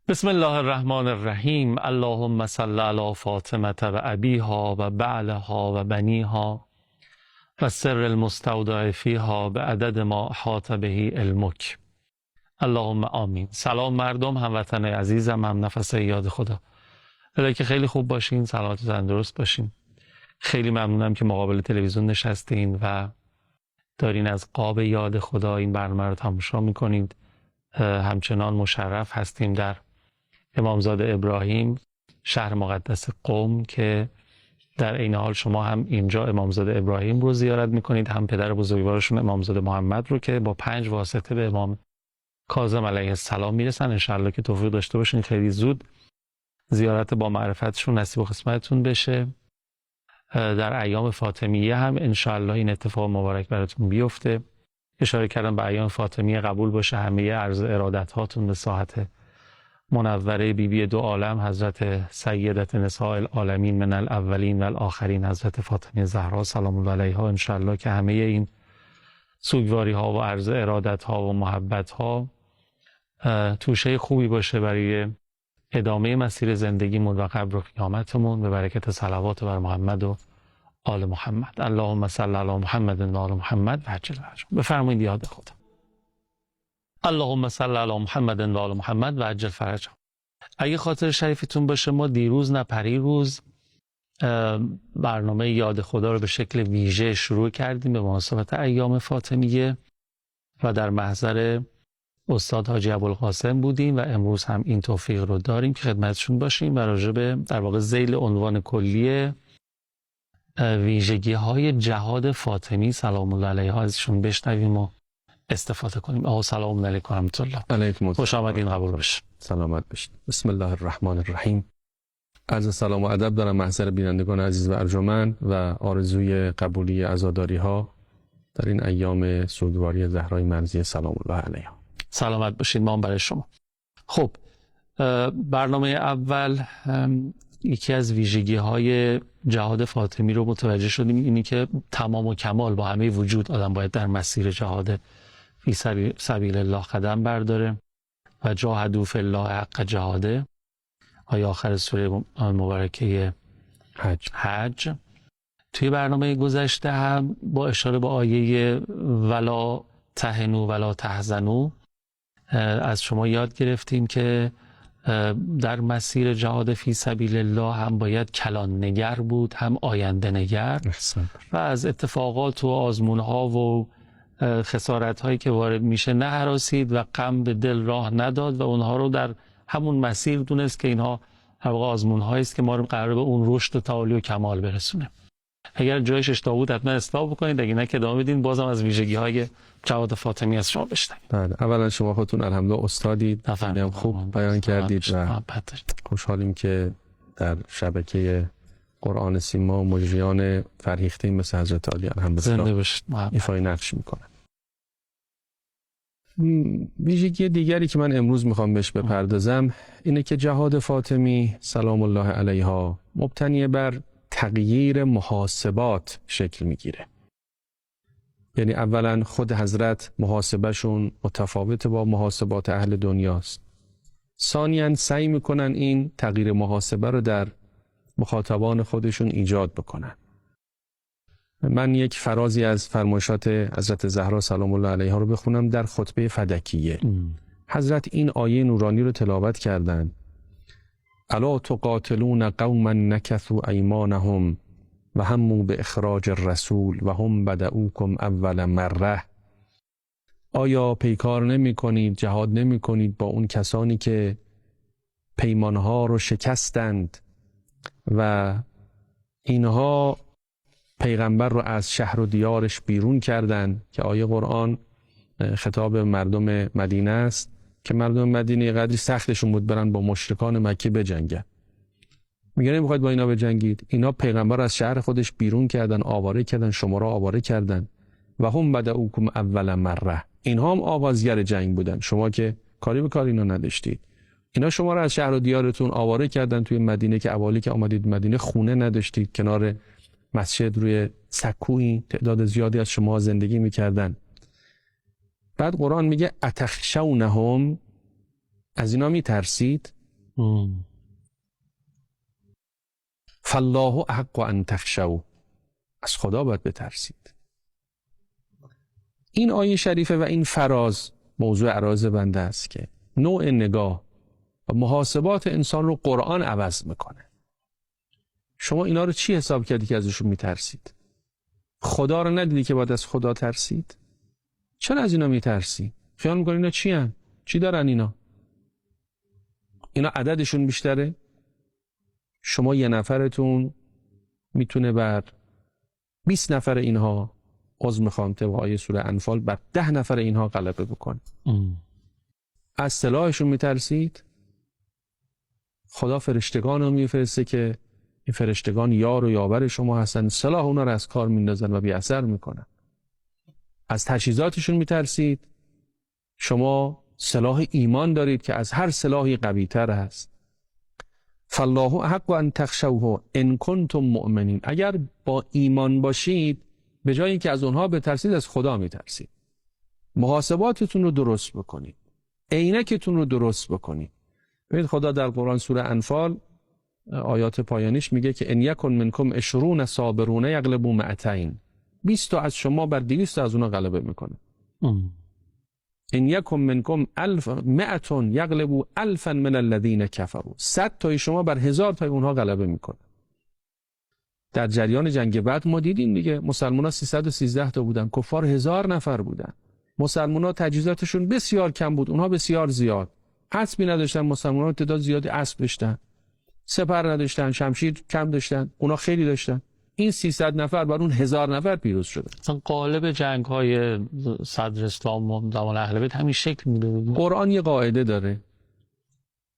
بسم الله الرحمن الرحیم. اللهم صل علی فاطمه و ابیها و بعلها و بنیها و سر المستودع فیها به عدد ما احاط به علمک. اللهم آمین. سلام مردم، هموطن عزیزم، هم نفس یاد خدا. الهی که خیلی خوب باشین، سلامت و تندرست باشین. خیلی ممنونم که مقابل تلویزیون نشستین و دارین از قاب یاد خدا این برنامه رو تماشا میکنید. همچنان مشرف هستیم در امامزاده ابراهیم، شهر مقدس قم، که در عین حال شما هم اینجا امامزاده ابراهیم رو زیارت میکنید، هم پدر بزرگوارشون امامزاده محمد رو که با 5 واسطه به امام کاظم علیه السلام میرسن. انشالله که توفیق داشته باشین خیلی زود زیارت با معرفتشون نصیب و قسمتتون بشه. در ایام فاطمیه هم انشالله این اتفاق مبارک براتون بیفته. اشاره کردم به ایام فاطمیه، قبول باشه همه عرض ارادت هاتون به ساحت منوره بیبی دو عالم حضرت سیدت نساء العالمین من الاولین و الاخرین حضرت فاطمه زهرا سلام الله علیها. انشالله که همه این سوگواری ها و عرض ارادت ها و محبت ها توشه خوبی باشه برای ادامه مسیر زندگیمون و قبر و قیامتمون، به برکت صلوات بر محمد و آل محمد. اللهم صل علی محمد و آل محمد و عجل فرجهم. بفرمایید یاد خدا. اللهم صل علی محمد و آل محمد و عجل فرجهم. اگه خاطر شریفتون باشه، ما دیروز نه پریروز برنامه یاد خدا رو به شکل ویژه شروع کردیم به مناسبت ایام فاطمیه و در محضر استاد حاجی ابوالقاسم بودیم و امروز هم این توفیق رو داریم که خدمتشون باشیم و راجع به در واقع ذیل عنوان کلی ویژگی های جهاد فاطمی سلام الله علیها ازشون بشنویم و استفاده کنیم. آقا سلام علیکم و رحمت الله. علیکم السلام. خوش آمدین، قبول باشه. سلامت باشید. بسم الله الرحمن الرحیم. عرض سلام و ادب دارم محضر بینندگان عزیز و ارجمند و آرزوی قبولی عزاداری ها در این ایام سوگواری زهرای مرضیه سلام الله علیها. سلامت باشید. ما هم برای شما. خب برنامه اول یکی از ویژگی های جهاد فاطمی رو متوجه شدیم، اینی که تمام و کمال با همه وجود آدم باید در مسیر جهاد فی سبیل الله قدم برداره و جاهدوا فی الله حق جهاده. آیه آخر سوره مبارکه حج. توی برنامه گذشته هم با اشاره به آیه ولا تهنوا ولا تحزنوا از شما یاد گرفتیم که در مسیر جهاد فی سبیل الله هم باید کلان نگر بود، هم آینده نگر و از اتفاقات و آزمونها و خسارت هایی که وارد میشه نه هراسید و غم به دل راه نداد و اونها رو در همون مسیر دونست که اینها در واقع آزمون هایی است که ما رو قراره به اون رشد و تعالی و کمال برسونه. اگر جایش اشتباه بود حتما اصلاح بکنید، اگه نه که ادامه بدین. بازم از ویژگی های جهاد فاطمی از شما بشنویم. بله، اولا شما خودتون الحمدلله استادید، هم خوب بیان کردید و خوشحالیم که در شبکه قرآن سیما مجریان فرهیخته مثل حضرت علی الحمدلله ایفای نقش میکنن. ویژگی دیگری که من امروز میخوام بهش بپردازم اینه که جهاد فاطمی سلام الله علیها مبتنی بر تغییر محاسبات شکل میگیره. یعنی اولا خود حضرت محاسبهشون متفاوت با محاسبات اهل دنیاست. ثانیاً سعی میکنن این تغییر محاسبه رو در مخاطبان خودشون ایجاد بکنن. من یک فرازی از فرمایشات حضرت زهرا سلام الله علیها رو بخونم در خطبه فدکیه. حضرت این آیه نورانی رو تلاوت کردند: الا تقاتلون قوما نکثوا ایمانهم و هموا به اخراج الرسول و هم بدؤوکم اول مره. آیا پیکار نمی کنید، جهاد نمی کنید با اون کسانی که پیمانها رو شکستند و اینها پیغمبر رو از شهر و دیارش بیرون کردند؟ که آیه قرآن خطاب مردم مدینه است که مردم مدینه قدری سختشون بود برن با مشرکان مکه بجنگن. میگن نمیخواید با اینا بجنگید؟ اینا پیغمبر از شهر خودش بیرون کردن، آواره کردن، شما را آواره کردن. و هم بدؤوکم اول مره. اینها هم آغازگر جنگ بودن، شما که کاری به کار اینا نداشتید. اینا شما را از شهر و دیارتون آواره کردن توی مدینه که اولی که آمدید مدینه خونه نداشتید، کنار مسجد روی سکویی تعداد زیادی از شما زندگی میکردن. بعد قرآن میگه اتخشونهم، از اینا میترسید؟ فالله احق ان تخشوا، از خدا باید بترسید. این آیه شریفه و این فراز موضوع عرایض بنده است که نوع نگاه و محاسبات انسان رو قرآن عوض میکنه. شما اینا رو چی حساب کردی که ازشون میترسید؟ خدا رو ندیدی که باید از خدا ترسید؟ چرا از اینا میترسی؟ خیال میکنی اینا چی هن؟ چی دارن اینا؟ اینا عددشون بیشتره؟ شما یه نفرتون میتونه بر 20 نفر اینها، عذر میخوام طبق آیه سوره انفال، بر 10 نفر اینها غلبه بکنه. از سلاحشون میترسید؟ خدا فرشتگان رو میفرسته که این فرشتگان یار و یاور شما هستن، سلاح اونا رو از کار میندازن و بی اثر میکنن. از تجهیزاتشون میترسید؟ شما سلاح ایمان دارید که از هر سلاحی قوی تر هست. فالله احق ان تخشوه ان کنتم مؤمنین، اگر با ایمان باشید به جای اینکه از اونها بترسید از خدا میترسید. محاسباتتون رو درست بکنید، عینکتون رو درست بکنید. ببینید خدا در قرآن سوره انفال آیات پایانیش میگه که ان یکن منکم 20 صابرون یغلبوا 200، 20 تا از شما بر 200 از اونها غلبه میکنه. ان یکن منکم 100 یغلبوا 1000 من الذین کفروا، 100 تا شما بر 1000 تا اونها غلبه میکنه. در جریان جنگ بدر ما دیدیم دیگه، مسلمان‌ها 313 تا بودن، کفار 1000 نفر بودن. مسلمان‌ها تجهیزاتشون بسیار کم بود، اونها بسیار زیاد. اسبی نداشتن، مسلمان‌ها تعداد زیادی اسب داشتن. سپر نداشتن، شمشیر کم داشتن، اونا خیلی داشتن. این 300 نفر بر اون 1000 نفر پیروز شدن. مثلا قالب جنگ‌های صدر اسلام و زمان اهل بیت همین شکل میده. قرآن یه قاعده داره: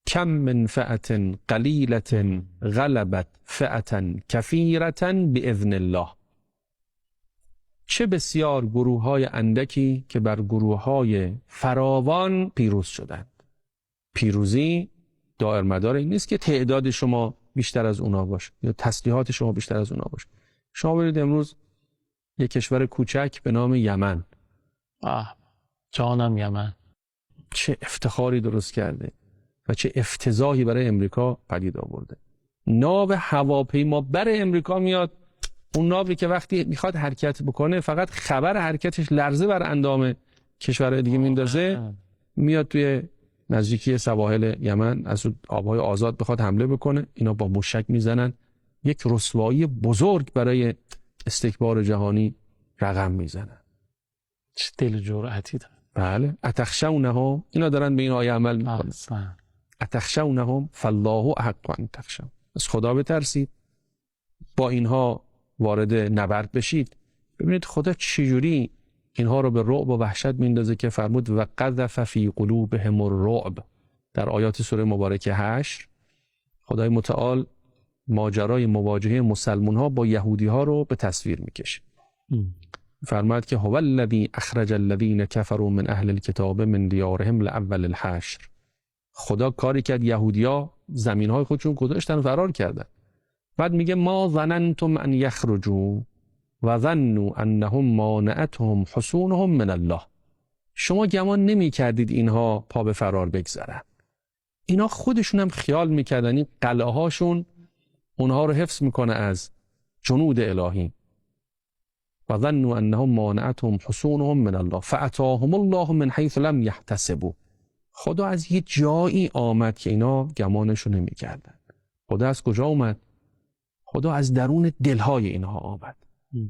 کم من فئة قلیلة غلبت فئة کثیرة باذن الله. چه بسیار گروه‌های اندکی که بر گروه‌های فراوان پیروز شدند. پیروزی دائر مدار این نیست که تعداد شما بیشتر از اونا باشه یا تسلیحات شما بیشتر از اونا باشه. شما برید امروز یک کشور کوچک به نام یمن، جانم یمن، چه افتخاری درست کرده و چه افتضاحی برای امریکا پدید آورده. ناو هواپیما بر امریکا میاد، اون ناوی که وقتی میخواد حرکت بکنه فقط خبر حرکتش لرزه بر اندام کشورهای دیگه میندازه، میاد توی نزدیکی سواحل یمن از آبهای آزاد بخواد حمله بکنه، اینا با موشک میزنن. یک رسوایی بزرگ برای استکبار جهانی رقم میزنن. چه دل جرأتی داره. بله، اتخشونهم، اینا دارن به این آیه عمل میکنن. اتخشونهم فالله احق ان تخشوا، از خدا بترسید، با اینها وارد نبرد بشید. ببینید خدا چجوری اینها رو به رعب و وحشت میندازه که فرمود و قذف فی قلوبهم الرعب در آیات سوره مبارکه حشر. خدای متعال ماجرای مواجهه مسلمان ها با یهودی ها رو به تصویر میکشه. فرمود که هو الذی اخرج الذین کفروا من اهل الكتاب من دیارهم لاول الحشر. خدا کاری کرد یهودیا زمین های خودشون گذاشتن فرار کردن. بعد میگه ما ظننتم ان یخرجوا و ظنوا انهم مانعتهم حصونهم من الله. شما گمان نمی کردید اینها پا به فرار بگذارن. اینا خودشون هم خیال میکردن این قلعه هاشون اونها رو حفظ میکنه از جنود الهی. و ظنوا انهم مانعتهم حصونهم من الله فاتاهم الله من حیث لم یحتسبوا. خدا از یه جایی آمد که اینا گمانشو نمیکردن. خدا از کجا اومد؟ خدا از درون دلهای اینها آمد.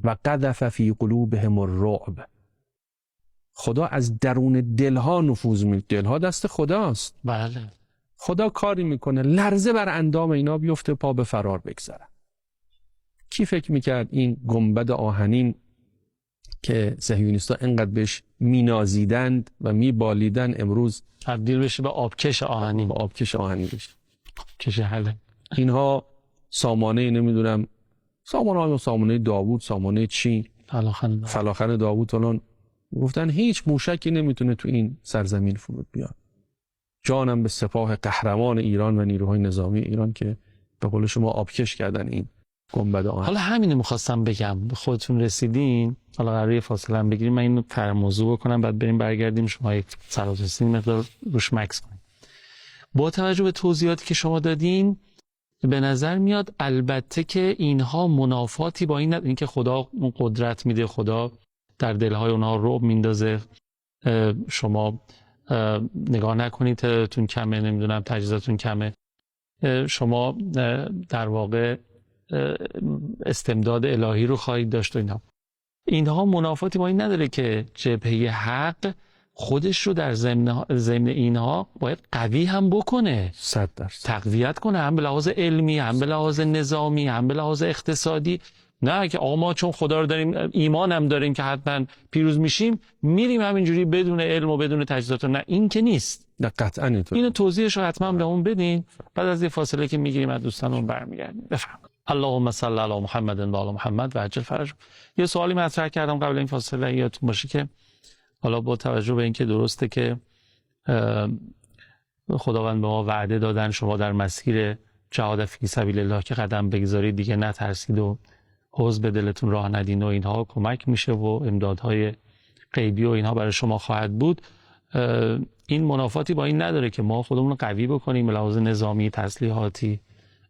و قذف فی قلوبهم الرعب. خدا از درون دلها نفوذ میکنه. دلها دست خداست. بله. خدا کاری میکنه لرزه بر اندام اینا بیفته، پا به فرار بگذارن. کی فکر میکرد این گنبد آهنین که صهیونیست‌ها اینقدر بهش مینازیدند و میبالیدن امروز تبدیل بشه به آبکش آهنین؟ به آبکش آهنین بشه. آبکش حله. اینها سامانه نمیدونم سامانه داوود، سامانه چی، فلاخن داوود الان گفتن هیچ موشکی نمیتونه تو این سرزمین فرود بیاد. جانم به سپاه قهرمان ایران و نیروهای نظامی ایران که به قول شما آبکش کردن این گنبد آهن. حالا همینو میخواستم بگم، به خودتون رسیدین، حالا قراره فاصله هم بگیریم، من اینو فرموضوع بکنم بعد بریم برگردیم شما یک سراتستی مقدار روش مکس کنیم. با توجه به توضیحاتی که شما دادین به نظر میاد البته که اینها منافاتی با این که خدا قدرت میده، خدا در دلهای اونها رعب میندازه، شما نگاه نکنید تعدادتون کمه، نمیدونم تجهیزاتون کمه، شما در واقع استمداد الهی رو خواهید داشت و اینها منافاتی با این نداره که جبهه حق خودش رو در ضمن اینها باید قوی هم بکنه، 100% تقویت کنه، هم به لحاظ علمی، هم به لحاظ نظامی، هم به لحاظ اقتصادی. نه که آقا ما چون خدا رو داریم، ایمان هم داریم که حتما پیروز میشیم، میریم همینجوری بدون علم و بدون تجهیزات. نه، این که نیست. نه قطعا اینطور. اینو توضیحش رو حتما به اون بدین. بعد از این فاصله که میگیریم از دوستانمون برمیگردیم. بفرمایید. اللهم صل علی محمد و آل محمد و عجل فرج. یه سوالی مطرح کردم قبل این فاصله، یادتون باشه که حالا با توجه به اینکه درسته که خداوند به ما وعده دادن شما در مسیر جهاد فی سبیل الله که قدم بگذارید، دیگه نترسید و حوض به دلتون راه ندین و اینها کمک میشه و امدادهای غیبی و اینها برای شما خواهد بود. این منافاتی با این نداره که ما خودمون رو قوی بکنیم به لحاظ نظامی، تسلیحاتی،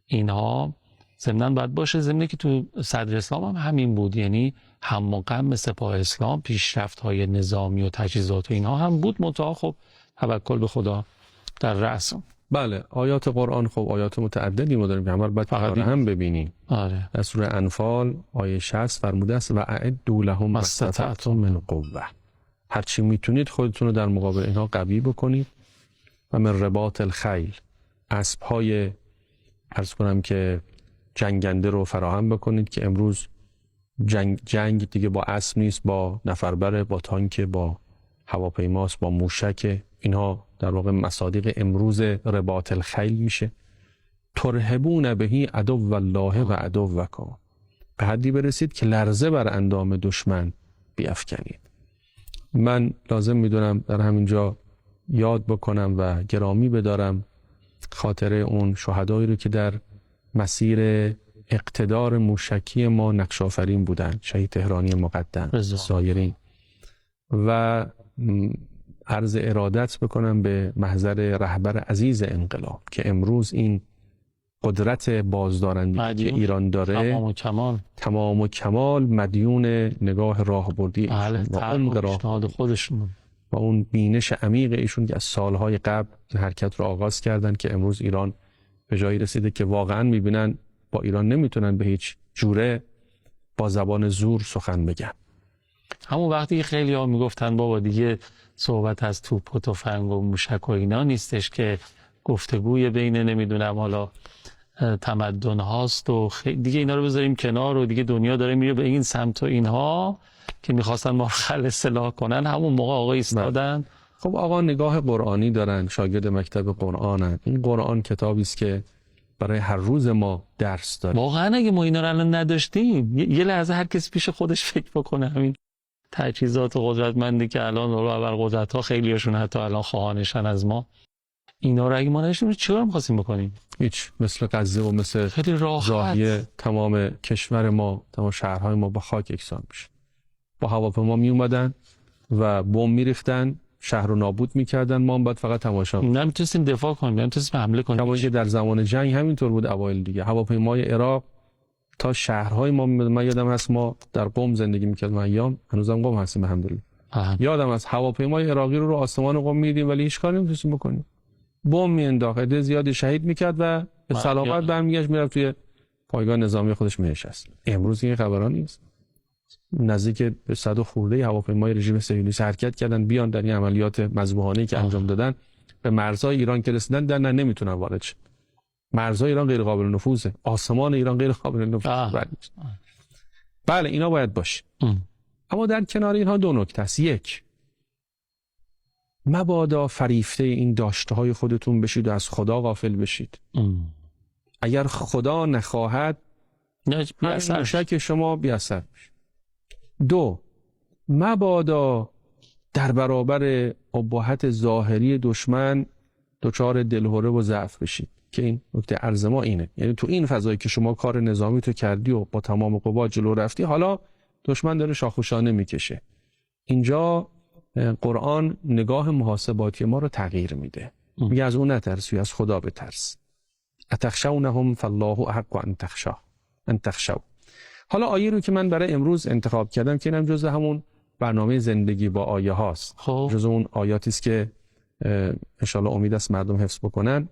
اینها ضمناً باید باشه. ضمنی که تو صدر اسلام هم همین بود، یعنی هم و غم سپاه اسلام، پیشرفت‌های نظامی و تجهیزات و اینها هم بود، منتها خب توکل به خدا در رأس. بله، آیات قرآن خب آیات متعددی ما داریم که همه باید فقط هم ببینیم. آره. در سوره انفال آیه 60 فرموده است و اعدوا لهم ما استطعتم من قوه. هر چی میتونید خودتون رو در مقابل اینها قوی بکنید. و من رباط الخیل، اسب‌های عرض کنم که جنگنده رو فراهم بکنید که امروز جنگ دیگه با اسب نیست، با نفربره، با تانک، با هواپیماست، با موشک. اینها در واقع مصادیق امروز رباط الخیل میشه. ترهبون بهی عدو الله و عدوکم، به حدی برسید که لرزه بر اندام دشمن بیفکنید. من لازم میدونم در همینجا یاد بکنم و گرامی بدارم خاطره اون شهدایی رو که در مسیر اقتدار موشکی ما نقش آفرین بودن، شهید تهرانی مقدم، سایرین، و عرض ارادت بکنم به محضر رهبر عزیز انقلاب که امروز این قدرت بازدارندگی که ایران داره تمام و کمال مدیون نگاه راهبردی و عمق راه خودشون و اون بینش عمیق ایشون که از سالهای قبل این حرکت رو آغاز کردن که امروز ایران به جایی رسیده که واقعا میبینن با ایران نمیتونن به هیچ جوره با زبان زور سخن بگن. همون وقتی خیلی ها میگفتن بابا دیگه صحبت از توپ و تفنگ و موشک و اینا نیستش که گفتگوی بین نمیدونم حالا تمدن هاست و دیگه اینا رو بذاریم کنار و دیگه دنیا داره میره به این سمت و اینها که میخواستن ما خل اصلاح کنن. همون موقع آقا ایستادن. خب آقا نگاه قرآنی دارن، شاگرد مکتب قرآنن. این قرآن کتابی است که برای هر روز ما درس داره. واقعا اگه ما اینا رو الان نداشتیم، یه لحظه هر کسی پیش خودش فکر بکنه، همین تجهیزات و قدرتمندی که الان رو اول قدرت ها خیلی هاشون حتی الان خواهانشن از ما، اینا رو اگه ما نداشتیم چیکار می‌خواستیم بکنیم؟ هیچ. مثل غزه و مثل خیلی راهی تمام کشور ما، تمام شهرهای ما با خاک یکسان میشه. با هواپیما می اومدن و بمب میریختن، شهر رو نابود میکردن، ما هم باید فقط تماشا کنیم. نمیتونستیم دفاع کنیم، نمیتونستیم حمله کنیم. کما اینکه در زمان جنگ همینطور بود. اوایل دیگه هواپیمای عراق تا شهرهای ما میاد. من یادم هست ما در قم زندگی میکردیم ایام، هنوزم قم هستیم الحمدلله. یادم هست هواپیمای عراقی رو آسمان قم میدیدیم ولی هیچ کاری نمیتونستیم بکنیم. بمب میانداخت، عده زیادی شهید میکرد و به سلامت برمیگشت میرفت توی پایگاه نظامی خودش مینشست. امروز این خبران نیست. نزدیک به 100 خورده هواپیمای رژیم صهیونیست حرکت کردن بیان در این عملیات مذبوحانه‌ای که انجام دادن به مرزهای ایران که رسیدن، در نمیتونن وارد شن. مرزهای ایران غیر قابل نفوذه، آسمان ایران غیر قابل نفوذ. بله اینا باید باشه. اما در کنار اینها دو نکته است. یک، مبادا فریفته این داشته‌های خودتون بشید و از خدا غافل بشید. اگر خدا نخواهد موشک شما بی اثر میشه. دو، مبادا در برابر اباحت ظاهری دشمن دچار دلهره و ضعف بشید که این نکته عرض ما اینه. یعنی تو این فضایی که شما کار نظامی تو کردی و با تمام قوا جلو رفتی، حالا دشمن داره شاخ و شانه میکشه. اینجا قرآن نگاه محاسباتی ما رو تغییر میده. میگه از اون نترسی، از خدا بترس. اتخشونهم فالله احق ان تخشوا. حالا آیه رو که من برای امروز انتخاب کردم که اینم جزء همون برنامه زندگی با آیه هاست، خب جزء اون آیاتی است که انشالله امید است مردم حفظ بکنن.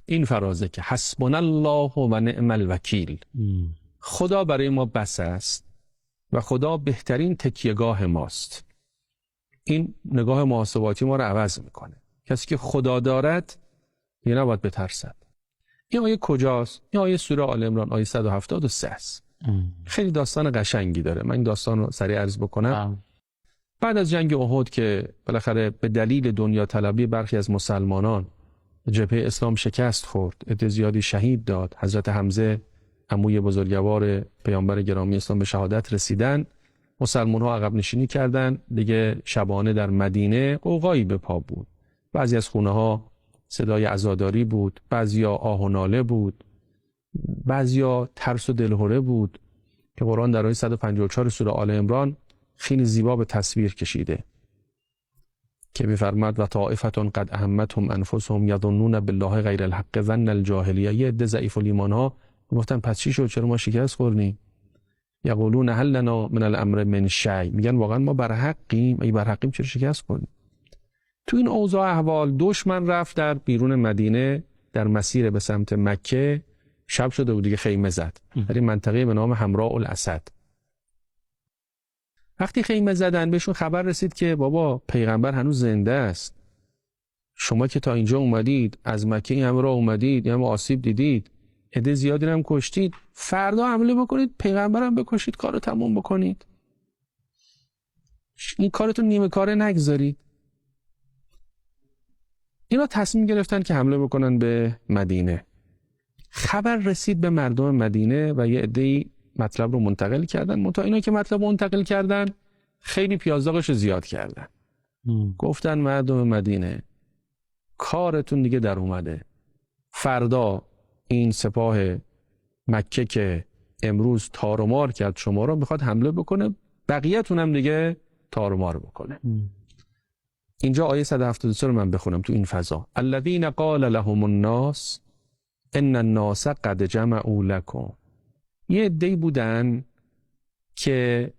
این فرازه که حسبنا الله و نعم الوکیل، خدا برای ما بس است و خدا بهترین تکیهگاه ماست. این نگاه محاسباتی ما رو عوض میکنه. کسی که خدا دارد دیگه نباید بترسد. این آیه کجاست؟ این آیه سوره آل عمران آیه 173 است. خیلی داستان قشنگی داره. من این داستان رو سریع عرض بکنم. بعد از جنگ احد که بالاخره به دلیل دنیا طلبی برخی از مسلمانان جبهه اسلام شکست خورد، عده زیادی شهید داد، حضرت حمزه عموی بزرگوار پیامبر گرامی اسلام به شهادت رسیدن، مسلمان ها عقب نشینی کردن. دیگه شبانه در مدینه غوغایی به پا بود. بعضی از خونه ها صدای عزاداری بود، بعضیا آه و ناله بود، بعضیا ترس و دلهره بود که قرآن در آیه 154 سوره آل عمران خیلی زیبا به تصویر کشیده که می‌فرماد و طائفة قد اهمتهم انفسهم یظنون بالله غیر الحق ظن الجاهلیه. یه عده ضعیف الایمان ها گفتن پس چی شد، چرا ما شکست خوردیم؟ یقولون هل لنا من الامر من شیء، میگن واقعا ما بر حقیم؟ ای بر حقیم چرا شکست خوردیم؟ تو این اوضاع احوال دشمن رفت در بیرون مدینه در مسیر به سمت مکه، شب شده بود دیگه، خیمه زد در این منطقه به نام حمراء الاسد. وقتی خیمه زدن بهشون خبر رسید که بابا پیغمبر هنوز زنده است، شما که تا اینجا اومدید، از مکه این همه راه اومدید، این همه آسیب دیدید، عده زیادی هم کشتید، فردا حمله بکنید پیغمبرم بکشید، کارو تموم بکنید، این کارتون نیمه کاره نگذارید. اینا تصمیم گرفتن که حمله بکنن به مدینه. خبر رسید به مردم مدینه و یه عده‌ای مطلب رو منتقل کردن. منتها اینا که مطلب رو منتقل کردن خیلی پیازداغش زیاد کردن. گفتن مردم مدینه کارتون دیگه در اومده، فردا این سپاه مکه که امروز تار و مار کرد شما رو میخواد حمله بکنه، بقیه‌تون هم دیگه تار و مار بکنه. اینجا آیه 173 رو من بخونم تو این فضا. الذین قال لهم الناس ان الناس قد جمعوا لكم. یه عده‌ای بودن که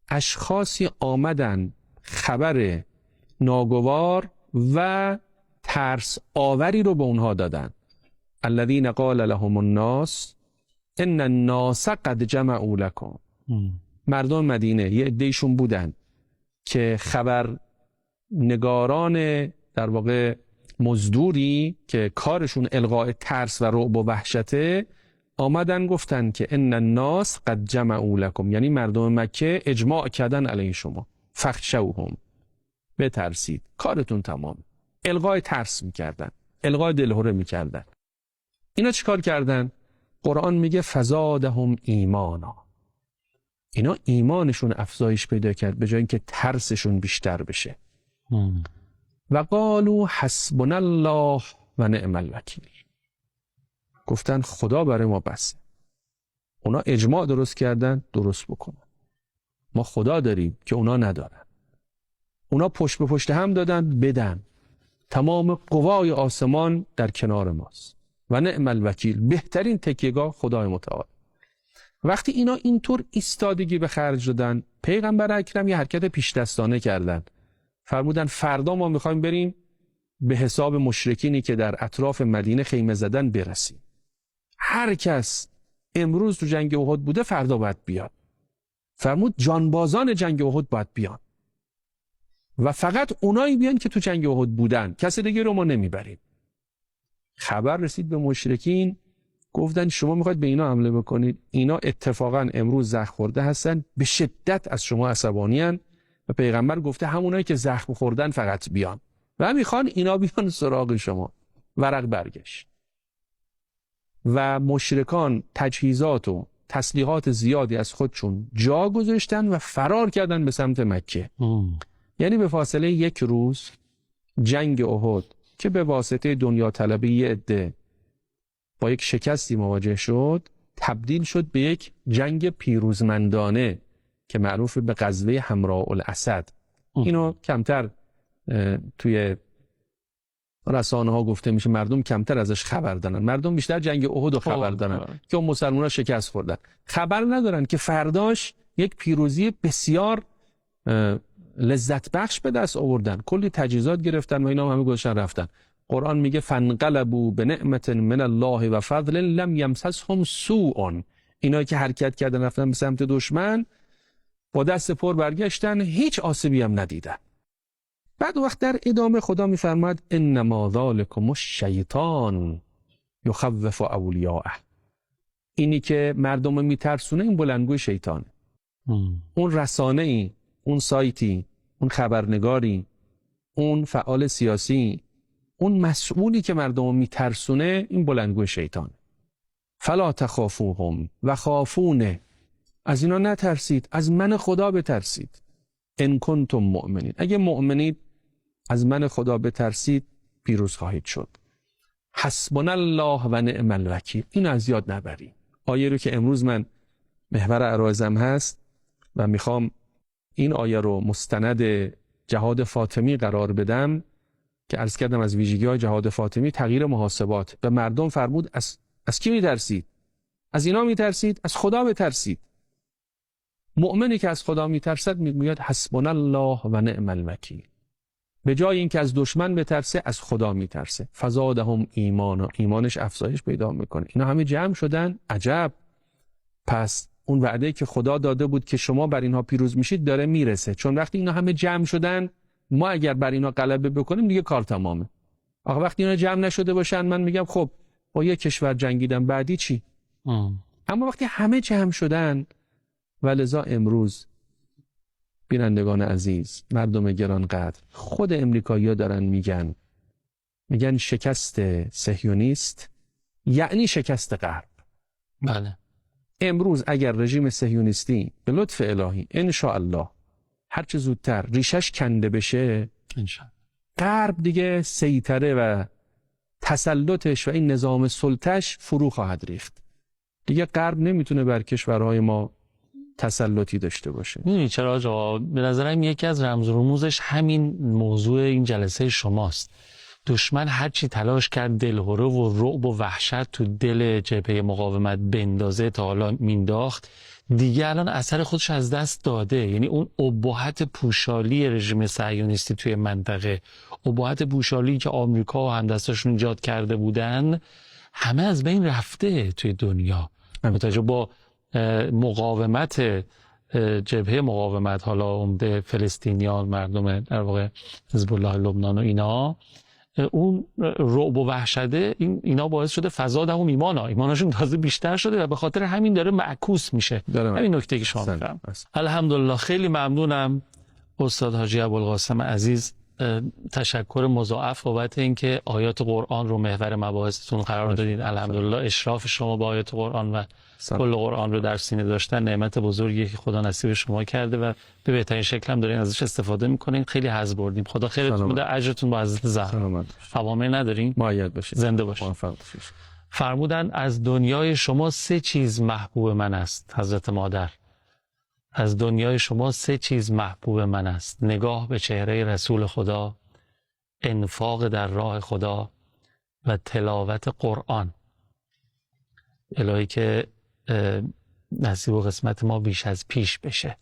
اشخاصی آمدن خبر ناگوار و ترس آوری رو به اونها دادن. الذین قال لهم الناس ان الناس قد جمعوا لكم. مردم مدینه یه عده‌ایشون بودن که خبر نگاران در واقع مزدوری که کارشون القاء ترس و رعب و وحشته، آمدن گفتن که ان الناس قد جمعوا لكم، یعنی مردم مکه اجماع کردن علیه شما، فخشوهم، بترسید، کارتون تمام. القاء ترس میکردن، القاء دلهره میکردن. اینا چیکار کردن؟ قرآن میگه فزادهم ایمانا، اینا ایمانشون افزایش پیدا کرد به جای اینکه ترسشون بیشتر بشه. و قالوا حسبنا الله و نعم الوکیل، گفتن خدا برای ما بسه. اونا اجماع درست کردن، درست بکنن. ما خدا داریم که اونا ندارن. اونا پشت به پشت هم دادن، بدن. تمام قوای آسمان در کنار ماست. و نعم الوکیل، بهترین تکیهگاه خدای متعال. وقتی اینا اینطور ایستادگی به خرج دادن، پیغمبر اکرم یه حرکت پیش دستانه کردن. فرمودن فردا ما میخوایم بریم به حساب مشرکینی که در اطراف مدینه خیمه زدن برسیم. هر کس امروز تو جنگ احد بوده فردا باید بیاد. فرمود جانبازان جنگ احد باید بیان و فقط اونایی بیان که تو جنگ احد بودن، کسی دیگه رو ما نمیبریم. خبر رسید به مشرکین، گفتن شما میخواید به اینا حمله بکنید، اینا اتفاقا امروز زخم خورده هستن، به شدت از شما عصبانی هستن و پیغمبر گفته همونایی که زخم خوردن فقط بیان و میخوان اینا بیان سراغ شما. ورق برگشت و مشرکان تجهیزات و تسلیحات زیادی از خودشون جا گذاشتن و فرار کردن به سمت مکه. یعنی به فاصله 1 روز جنگ احد که به واسطه دنیا طلبی یه عده با یک شکستی مواجه شد، تبدیل شد به یک جنگ پیروزمندانه که معروف به غزوه حمراء الاسد. اینو کمتر توی رسانه ها گفته میشه مردم کمتر ازش خبر دارن، مردم بیشتر جنگ احد رو خبر دارن که اون مسلمان‌ها شکست خوردن، خبر ندارن که فرداش یک پیروزی بسیار لذت بخش به دست آوردن، کلی تجهیزات گرفتن و اینا همه گذاشتن رفتن. قرآن میگه فانقلبوا بنعمت من الله و فضل لم یمسسهم سوء، اینا که حرکت کردن رفتن به سمت دشمن با دست پر برگشتن، هیچ آسیبی هم ندیدن. بعد وقت در ادامه خدا میفرماد انما ذالکم الشیطان یخوف اولیاءه، اینی که مردم میترسونه این بلندگوی شیطانه. اون رسانه ای، اون سایتی، اون خبرنگاری، اون فعال سیاسی، اون مسئولی که مردم میترسونه این بلندگوی شیطانه. فلا تخافوهم و خافونه، از اینا نترسید، از من خدا بترسید. ان کنتم مؤمنین، اگه مؤمنید از من خدا بترسید پیروز خواهید شد. حسبنا الله و نعم الوکیل، این از یاد نبرید. آیه رو که امروز من محور عرایزم هست و میخوام این آیه رو مستند جهاد فاطمی قرار بدم که عرض کردم از ویژگی‌های جهاد فاطمی تغییر محاسبات. به مردم فرمود از کی میترسید؟ از اینا میترسید؟ از خدا بترسید. مؤمنی که از خدا میترسد میگوید حسبنا الله و نعم الوکیل. به جای اینکه از دشمن بترسه از خدا میترسه. فزادهم ایمانا، ایمانش افزایش پیدا میکنه. اینا همه جمع شدن، عجب، پس اون وعده که خدا داده بود که شما بر اینها پیروز میشید داره میرسه. چون وقتی اینا همه جمع شدن، ما اگر بر اینا غلبه بکنیم دیگه کار تمامه. آخه وقتی اینا جمع نشده باشن من میگم خب با یک کشور جنگیدم بعدی چی؟ اما وقتی همه جمع شدن، ولذا امروز بینندگان عزیز، مردم گرانقدر، خود امریکایی‌ها دارن میگن شکست صهیونیست یعنی شکست غرب. بله. امروز اگر رژیم صهیونیستی به لطف الهی انشاءالله هر چه زودتر ریشش کنده بشه، انشاءالله غرب دیگه سیطره و تسلطش و این نظام سلطش فرو خواهد ریخت. دیگه غرب نمیتونه بر کشورهای ما تسلطی داشته باشه. میدونی چرا آقا؟ به نظرم یکی از رمز و رموزش همین موضوع این جلسه شماست. دشمن هرچی تلاش کرد دلهره و رعب و وحشت تو دل جبهه مقاومت بندازه تا حالا مینداخت، دیگه الان اثر خودش از دست داده. یعنی اون ابهت پوشالی رژیم صهیونیستی توی منطقه، ابهت پوشالی که آمریکا و همدستاشون ایجاد کرده بودن، همه از بین رفته توی دنیا. متوجه با مقاومت جبهه مقاومت، حالا عمده فلسطینیان، مردم در واقع حزب الله لبنان و اینا، اون رعب و وحشته اینا باعث شده فزادهم ایمانا، ایمانشون تازه بیشتر شده و به خاطر همین داره معکوس میشه. همین نکته که شما میفهم. الحمدلله، خیلی ممنونم استاد حاجی ابوالقاسم عزیز. تشکر مضاعف بابت اینکه آیات قرآن رو محور مباحثتون قرار دادید. الحمدلله اشراف شما با آیات قرآن و کل قرآن رو در سینه داشتن نعمت بزرگی که خدا نصیب شما کرده و به بهترین شکل هم دارین ازش استفاده میکنین. خیلی حظ بردیم. خدا خیرتون بده، اجرتون با حضرت زهرا. اوامر ندارین؟ مؤید باشید. زنده باشید. فرمودن از دنیای شما 3 چیز محبوب من است. حضرت مادر، از دنیای شما 3 چیز محبوب من است: نگاه به چهره رسول خدا، انفاق در راه خدا و تلاوت قرآن. الهی که نصیب و قسمت ما بیش از پیش بشه.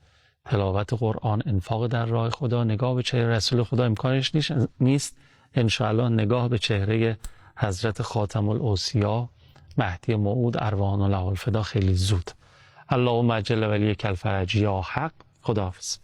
تلاوت قرآن، انفاق در راه خدا، نگاه به چهره رسول خدا امکانش نیست. انشاءالله نگاه به چهره حضرت خاتم الاوصیا مهدی موعود ارواحنا له الفدا خیلی زود. اللهم اجل ولیک الفرج یا حق. خداحافظ.